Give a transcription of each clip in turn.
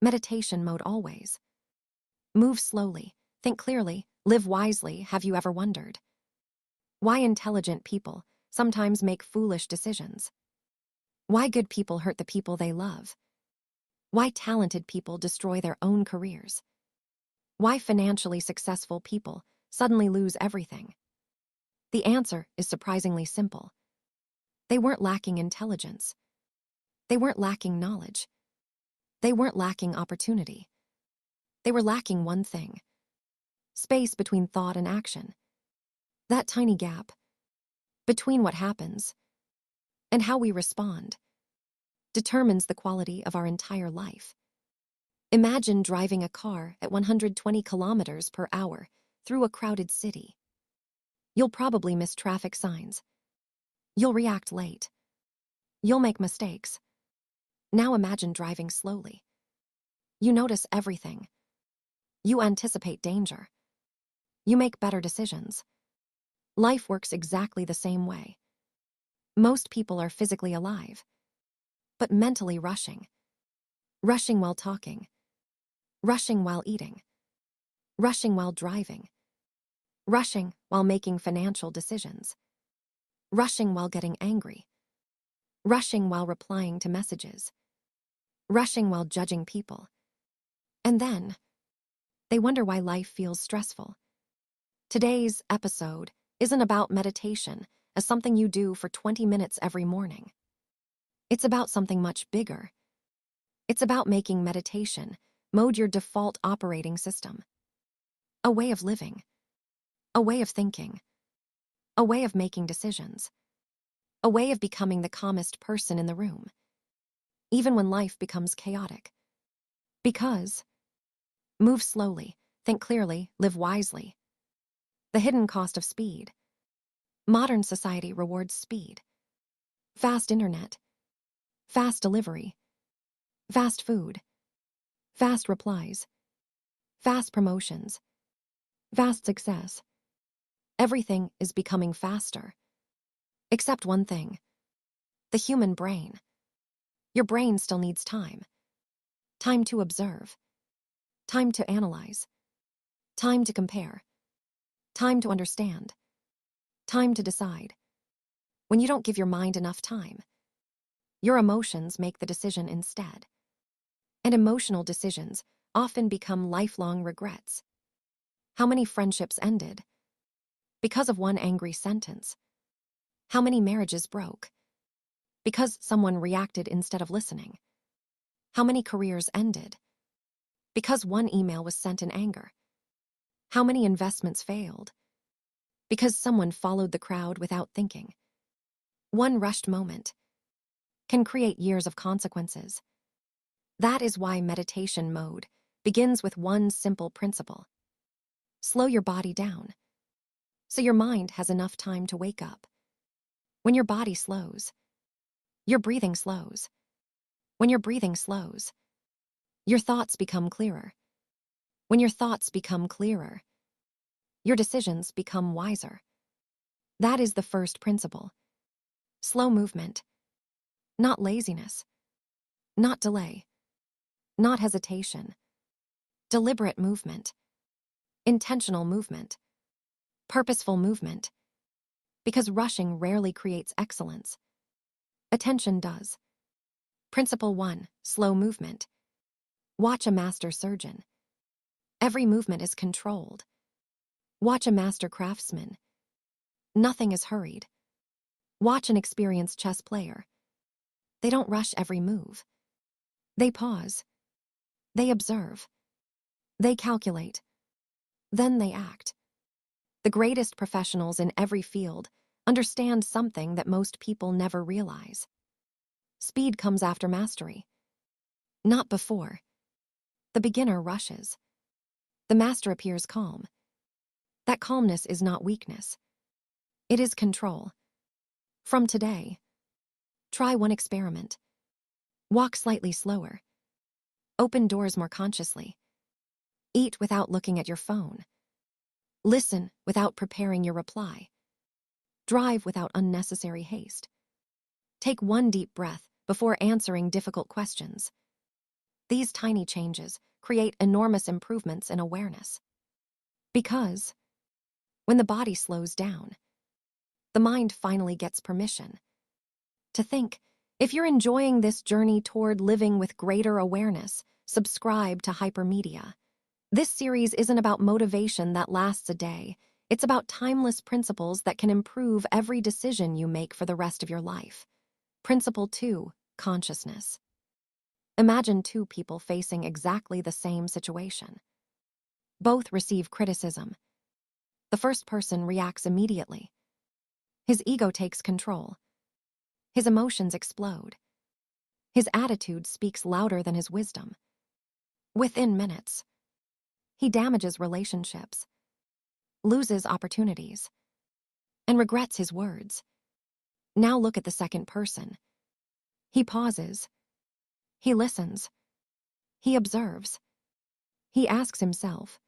Meditation mode always. Move slowly, think clearly, live wisely. Have you ever wondered why intelligent people sometimes make foolish decisions? Why good people hurt the people they love? Why talented people destroy their own careers? Why financially successful people suddenly lose everything? The answer is surprisingly simple. They weren't lacking intelligence. They weren't lacking knowledge. They weren't lacking opportunity. They were lacking one thing: space between thought and action. That tiny gap between what happens and how we respond determines the quality of our entire life. Imagine driving a car at 120 kilometers per hour through a crowded city. You'll probably miss traffic signs. You'll react late. You'll make mistakes. Now imagine driving slowly. You notice everything. You anticipate danger. You make better decisions. Life works exactly the same way. Most people are physically alive, but mentally rushing. Rushing while talking. Rushing while eating. Rushing while driving. Rushing while making financial decisions. Rushing while getting angry. Rushing while replying to messages. Rushing while judging people. And then, they wonder why life feels stressful. Today's episode isn't about meditation as something you do for 20 minutes every morning. It's about something much bigger. It's about making meditation mode your default operating system. A way of living. A way of thinking. A way of making decisions. A way of becoming the calmest person in the room, even when life becomes chaotic. Because move slowly, think clearly, live wisely. The hidden cost of speed. Modern society rewards speed. Fast internet. Fast delivery. Fast food. Fast replies. Fast promotions. Fast success. Everything is becoming faster. Except one thing: the human brain. Your brain still needs time. Time to observe. Time to analyze. Time to compare. Time to understand. Time to decide. When you don't give your mind enough time, your emotions make the decision instead. And emotional decisions often become lifelong regrets. How many friendships ended because of one angry sentence? How many marriages broke because someone reacted instead of listening? How many careers ended because one email was sent in anger? How many investments failed because someone followed the crowd without thinking? One rushed moment can create years of consequences. That is why meditation mode begins with one simple principle: slow your body down, so your mind has enough time to wake up. When your body slows, your breathing slows. When your breathing slows, your thoughts become clearer. When your thoughts become clearer, your decisions become wiser. That is the first principle. Slow movement. Not laziness. Not delay. Not hesitation. Deliberate movement. Intentional movement. Purposeful movement. Because rushing rarely creates excellence. Attention does. Principle 1, slow movement. Watch a master surgeon. Every movement is controlled. Watch a master craftsman. Nothing is hurried. Watch an experienced chess player. They don't rush every move. They pause. They observe. They calculate. Then they act. The greatest professionals in every field understand something that most people never realize. Speed comes after mastery, not before. The beginner rushes. The master appears calm. That calmness is not weakness. It is control. From today, try one experiment. Walk slightly slower. Open doors more consciously. Eat without looking at your phone. Listen without preparing your reply. Drive without unnecessary haste. Take one deep breath before answering difficult questions. These tiny changes create enormous improvements in awareness. Because when the body slows down, the mind finally gets permission to think. If you're enjoying this journey toward living with greater awareness, subscribe to Hypermedia. This series isn't about motivation that lasts a day. It's about timeless principles that can improve every decision you make for the rest of your life. Principle 2, consciousness. Imagine two people facing exactly the same situation. Both receive criticism. The first person reacts immediately. His ego takes control. His emotions explode. His attitude speaks louder than his wisdom. Within minutes, he damages relationships, loses opportunities, and regrets his words. Now look at the second person. He pauses. He listens. He observes. He asks himself,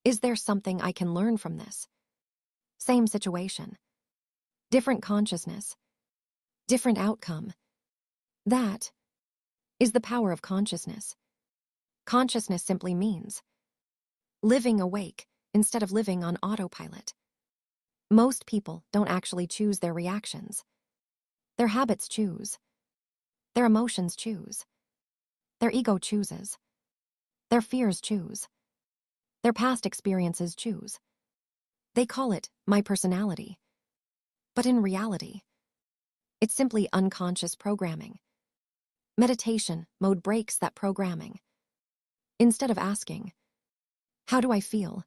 is there something I can learn from this? Same situation. Different consciousness. Different outcome. That is the power of consciousness. Consciousness simply means living awake instead of living on autopilot. Most people don't actually choose their reactions. Their habits choose. Their emotions choose. Their ego chooses. Their fears choose. Their past experiences choose. They call it my personality. But in reality, it's simply unconscious programming. Meditation mode breaks that programming. Instead of asking, how do I feel?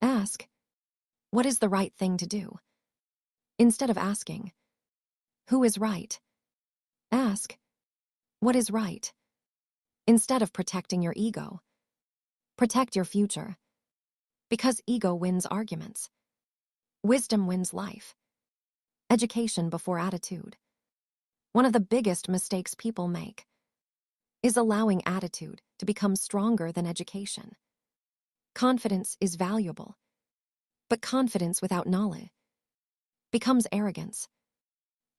Ask, what is the right thing to do? Instead of asking, who is right? Ask, what is right? Instead of protecting your ego, protect your future. Because ego wins arguments. Wisdom wins life. Education before attitude. One of the biggest mistakes people make is allowing attitude to become stronger than education. Confidence is valuable, but confidence without knowledge becomes arrogance.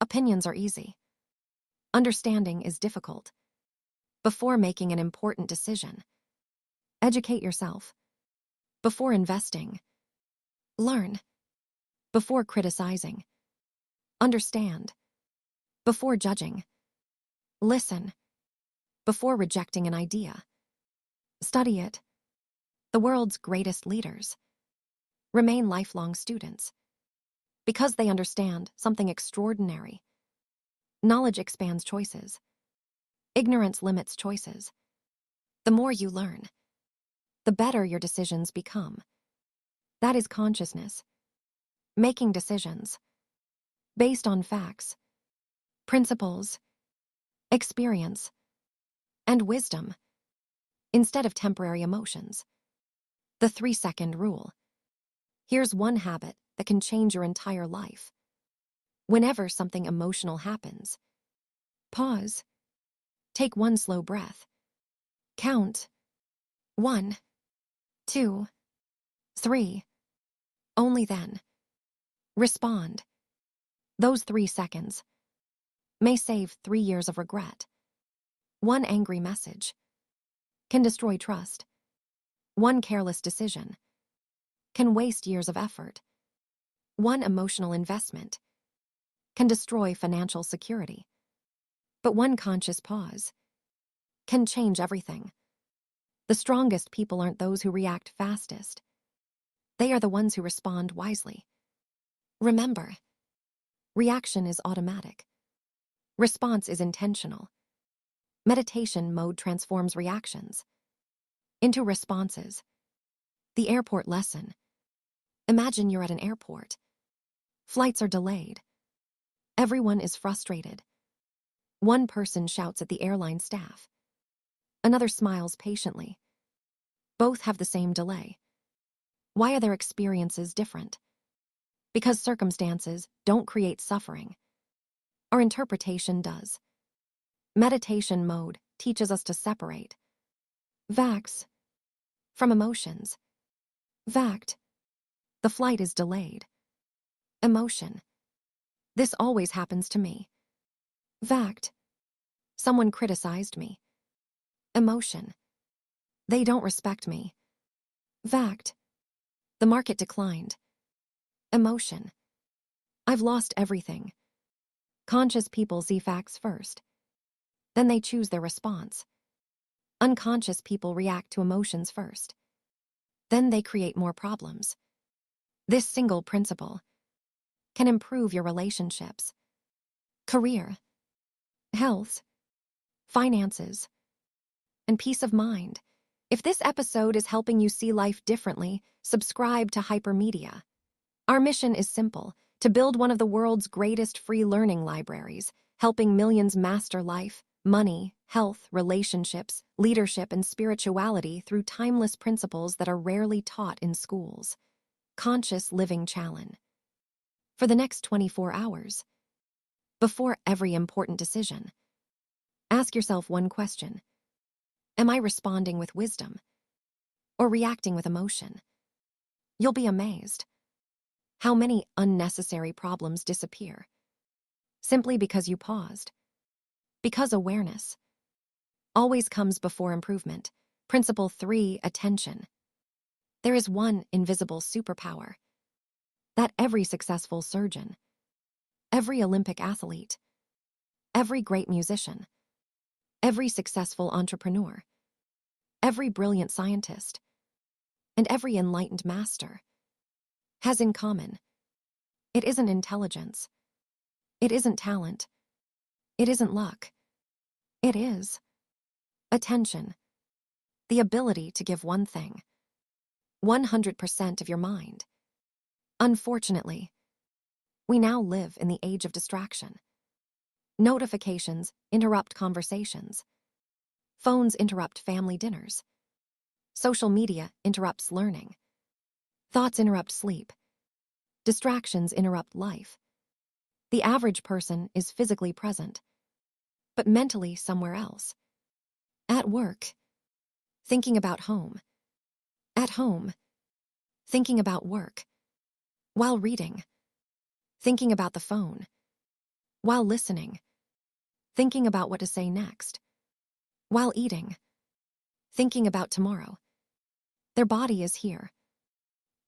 Opinions are easy. Understanding is difficult. Before making an important decision, educate yourself. Before investing, learn. Before criticizing, understand. Before judging, listen. Before rejecting an idea, study it. The world's greatest leaders remain lifelong students because they understand something extraordinary. Knowledge expands choices. Ignorance limits choices. The more you learn, the better your decisions become. That is consciousness. Making decisions based on facts, principles, experience, and wisdom instead of temporary emotions. The 3-second rule. Here's one habit that can change your entire life. Whenever something emotional happens, pause. Take one slow breath. Count 1, 2, 3. Only then respond. Those 3 seconds may save 3 years of regret. One angry message can destroy trust. One careless decision can waste years of effort. One emotional investment can destroy financial security. But one conscious pause can change everything. The strongest people aren't those who react fastest. They are the ones who respond wisely. Remember, reaction is automatic. Response is intentional. Meditation mode transforms reactions into responses. The airport lesson. Imagine you're at an airport. Flights are delayed. Everyone is frustrated. One person shouts at the airline staff. Another smiles patiently. Both have the same delay. Why are their experiences different? Because circumstances don't create suffering. Our interpretation does. Meditation mode teaches us to separate facts from emotions. Fact, the flight is delayed. Emotion, this always happens to me. Fact, someone criticized me. Emotion. They don't respect me. Fact. The market declined. Emotion. I've lost everything. Conscious people see facts first. Then they choose their response. Unconscious people react to emotions first. Then they create more problems. This single principle can improve your relationships, career, health, finances, and peace of mind. If this episode is helping you see life differently, subscribe to Hypermedia. Our mission is simple: to build one of the world's greatest free learning libraries, helping millions master life, money, health, relationships, leadership, and spirituality through timeless principles that are rarely taught in schools. Conscious Living Challenge. For the next 24 hours, before every important decision, ask yourself one question. Am I responding with wisdom or reacting with emotion? You'll be amazed how many unnecessary problems disappear simply because you paused. Because awareness always comes before improvement. Principle 3, attention. There is one invisible superpower that every successful surgeon, every Olympic athlete, every great musician, every successful entrepreneur, every brilliant scientist, and every enlightened master has in common. It isn't intelligence. It isn't talent. It isn't luck. It is attention. The ability to give one thing 100% of your mind. Unfortunately, we now live in the age of distraction. Notifications interrupt conversations. Phones interrupt family dinners. Social media interrupts learning. Thoughts interrupt sleep. Distractions interrupt life. The average person is physically present, but mentally somewhere else. At work, thinking about home. At home, thinking about work. While reading, thinking about the phone. While listening, thinking about what to say next. While eating, thinking about tomorrow. Their body is here.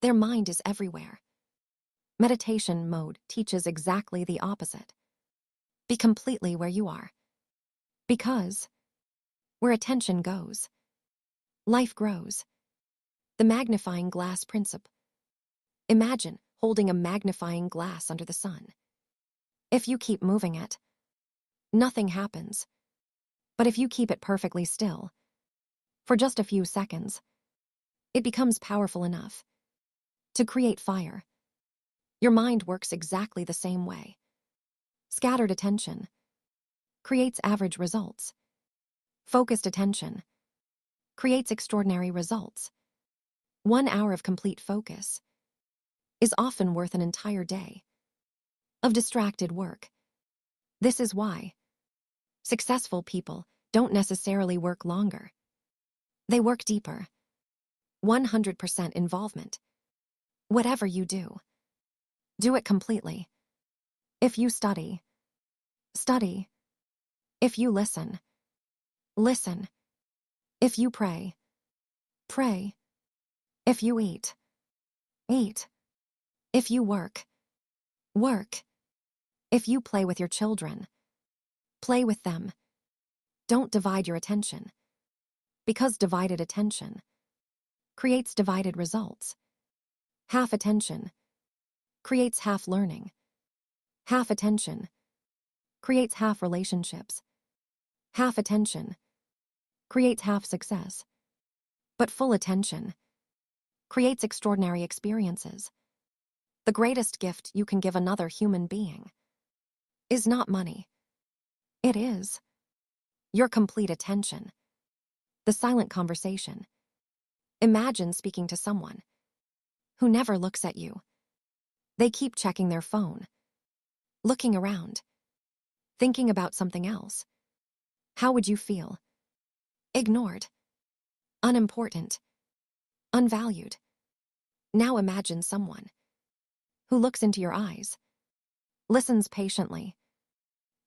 Their mind is everywhere. Meditation mode teaches exactly the opposite. Be completely where you are. Because where attention goes, life grows. The magnifying glass principle. Imagine holding a magnifying glass under the sun. If you keep moving it, nothing happens. But if you keep it perfectly still, for just a few seconds, it becomes powerful enough to create fire. Your mind works exactly the same way. Scattered attention creates average results. Focused attention creates extraordinary results. 1 hour of complete focus is often worth an entire day of distracted work. This is why successful people don't necessarily work longer. They work deeper. 100% involvement. Whatever you do it completely. If you study, study. If you listen, listen. If you pray, pray. If you eat, eat. If you work, work. If you play with your children, play with them. Don't divide your attention, because divided attention creates divided results. Half attention creates half learning. Half attention creates half relationships. Half attention creates half success. But full attention creates extraordinary experiences. The greatest gift you can give another human being is not money. It is your complete attention. The silent conversation. Imagine speaking to someone who never looks at you. They keep checking their phone, looking around, thinking about something else. How would you feel? Ignored, unimportant, unvalued. Now imagine someone who looks into your eyes, listens patiently,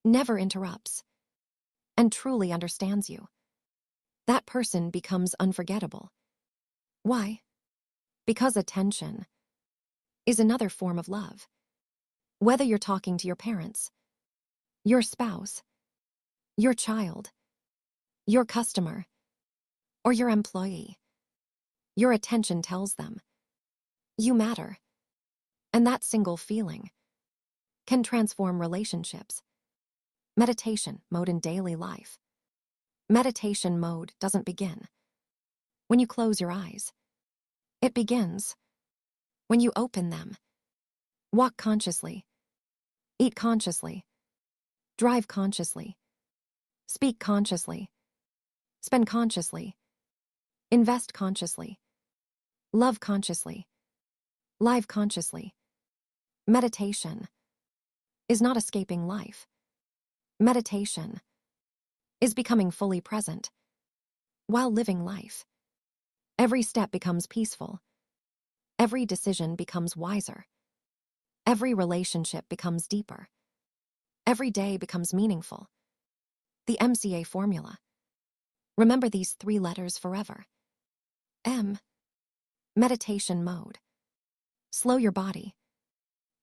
never interrupts, and truly understands you. That person becomes unforgettable. Why? Because attention is another form of love. Whether you're talking to your parents, your spouse, your child, your customer, or your employee, your attention tells them you matter. And that single feeling can transform relationships. Meditation mode in daily life. Meditation mode doesn't begin when you close your eyes. It begins when you open them. Walk consciously, eat consciously, drive consciously, speak consciously, spend consciously, invest consciously, love consciously, live consciously. Meditation is not escaping life. Meditation is becoming fully present while living life. Every step becomes peaceful. Every decision becomes wiser. Every relationship becomes deeper. Every day becomes meaningful. The MCA formula. Remember these 3 letters forever. M. Meditation mode. Slow your body.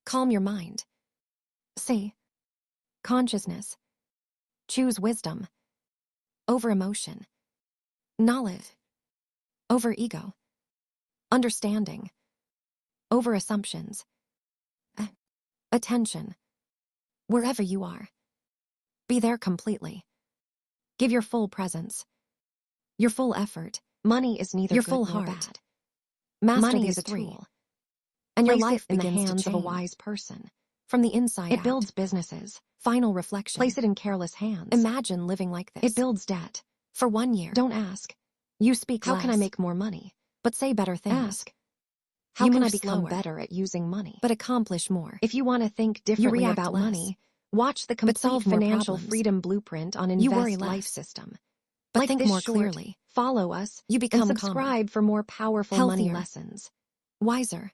Calm your mind. C. Consciousness. Choose wisdom over emotion. Knowledge over ego. Understanding over assumptions. Attention. Wherever you are, be there completely. Give your full presence, your full effort. Money is neither your good full nor heart. bad. Master Money these is a 3, tool, and your Place life it in the begins hands to of a change wise person. from the inside It out. builds businesses. Final reflection. Place it in careless hands. Imagine living like this. It builds debt. For 1 year. Don't ask, You speak how less, can I make more money? but say better things. Ask, how You can I move become slower, better at using money? but accomplish more. If you want to think differently react about less, money, watch the but complete solve more financial problems. freedom blueprint on You worry Invest Life less, System. but Like think this more short, clearly. follow us, You and become calmer, subscribe for more powerful money healthier, lessons. wiser,